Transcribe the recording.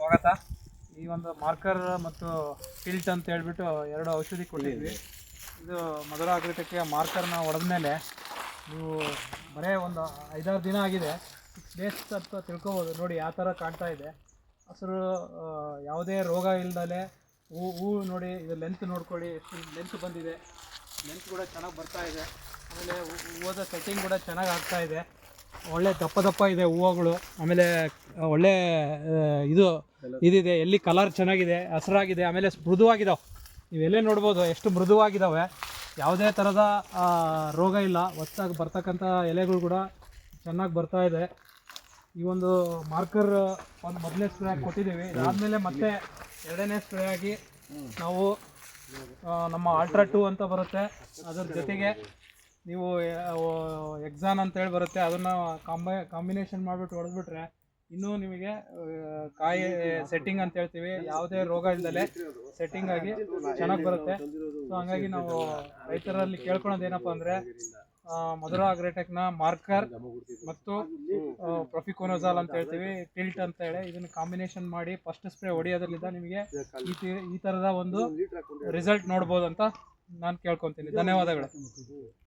ಸ್ವಾಗತ. ಈ ಒಂದು ಮಾರ್ಕರ್ ಮತ್ತು ಟಿಲ್ಟ್ ಅಂತ ಹೇಳ್ಬಿಟ್ಟು ಎರಡು ಔಷಧಿ ಕೊಟ್ಟಿದ್ವಿ. ಇದು ಮಧುರಾ ಅಗ್ರಿಟೆಕ್ಗೆ ಮಾರ್ಕರ್ನ ಹೊಡೆದ ಮೇಲೆ ನೀವು ಬರೀ ಒಂದು 5-6 ದಿನ ಆಗಿದೆ, 6 ಡೇಸ್ ಅಂತ ತಿಳ್ಕೊಬೋದು. ನೋಡಿ ಯಾವ ಥರ ಕಾಣ್ತಾ ಇದೆ ಹಸಿರು, ಯಾವುದೇ ರೋಗ ಇಲ್ದಲೆ ಹೂವು ನೋಡಿ. ಇದು ಲೆಂತ್ ನೋಡ್ಕೊಳ್ಳಿ, ಎಷ್ಟು ಲೆಂತ್ ಬಂದಿದೆ. ಲೆಂತ್ ಕೂಡ ಚೆನ್ನಾಗಿ ಬರ್ತಾ ಇದೆ. ಆಮೇಲೆ ಹೂವದ ಸೆಟ್ಟಿಂಗ್ ಕೂಡ ಚೆನ್ನಾಗಿ ಆಗ್ತಾ ಇದೆ. ಒಳ್ಳೆ ದಪ್ಪ ಇದೆ ಹೂವುಗಳು. ಆಮೇಲೆ ಒಳ್ಳೆ ಇದಿದೆ, ಎಲ್ಲಿ ಕಲರ್ ಚೆನ್ನಾಗಿದೆ, ಹಸಿರಾಗಿದೆ. ಆಮೇಲೆ ಮೃದುವಾಗಿದ್ದಾವೆ. ನೀವೆಲ್ಲೇ ನೋಡ್ಬೋದು ಎಷ್ಟು ಮೃದುವಾಗಿದ್ದಾವೆ. ಯಾವುದೇ ಥರದ ರೋಗ ಇಲ್ಲ. ಹೊಸದಾಗಿ ಬರ್ತಕ್ಕಂಥ ಎಲೆಗಳು ಕೂಡ ಚೆನ್ನಾಗಿ ಬರ್ತಾ ಇದೆ. ಈ ಒಂದು ಮಾರ್ಕರ್ ಒಂದು ಮೊದಲನೇ ಸ್ಪ್ರೇ ಆಗಿ ಕೊಟ್ಟಿದ್ದೀವಿ. ಇದಾದಮೇಲೆ ಮತ್ತೆ 2ನೇ ಸ್ಪ್ರೇ ಆಗಿ ನಾವು ನಮ್ಮ ಅಲ್ಟ್ರಾ 2 ಅಂತ ಬರುತ್ತೆ, ಅದರ ಜೊತೆಗೆ ನೀವು ಎಕ್ಸಾನ್ ಅಂತೇಳಿ ಬರುತ್ತೆ, ಅದನ್ನು ಕಾಂಬಿನೇಷನ್ ಮಾಡಿಬಿಟ್ಟು ಹೊಡೆದ್ಬಿಟ್ರೆ ಇನ್ನೂ ನಿಮಗೆ ಕಾಯಿ ಸೆಟ್ಟಿಂಗ್ ಅಂತ ಹೇಳ್ತೀವಿ, ಯಾವುದೇ ರೋಗ ಇಲ್ದಲೆ ಸೆಟ್ಟಿಂಗ್ ಆಗಿ ಚೆನ್ನಾಗಿ ಬರುತ್ತೆ. ಸೊ ಹಂಗಾಗಿ ನಾವು ರೈತರಲ್ಲಿ ಕೇಳ್ಕೊಳೋದು ಏನಪ್ಪ ಅಂದರೆ, ಮಧುರಾ ಅಗ್ರಿಟೆಕ್ನ ಮಾರ್ಕರ್ ಮತ್ತು ಪ್ರೊಫಿಕೋನಜಾಲ್ ಅಂತ ಹೇಳ್ತೀವಿ, ಟಿಲ್ಟ್ ಅಂತ ಹೇಳಿ, ಇದನ್ನು ಕಾಂಬಿನೇಷನ್ ಮಾಡಿ ಫಸ್ಟ್ ಸ್ಪ್ರೇ ಹೊಡೆಯೋದ್ರಿಂದ ನಿಮಗೆ ಈ ಥರದ ಒಂದು ರಿಸಲ್ಟ್ ನೋಡ್ಬೋದು ಅಂತ ನಾನು ಕೇಳ್ಕೊತೀನಿ. ಧನ್ಯವಾದಗಳು.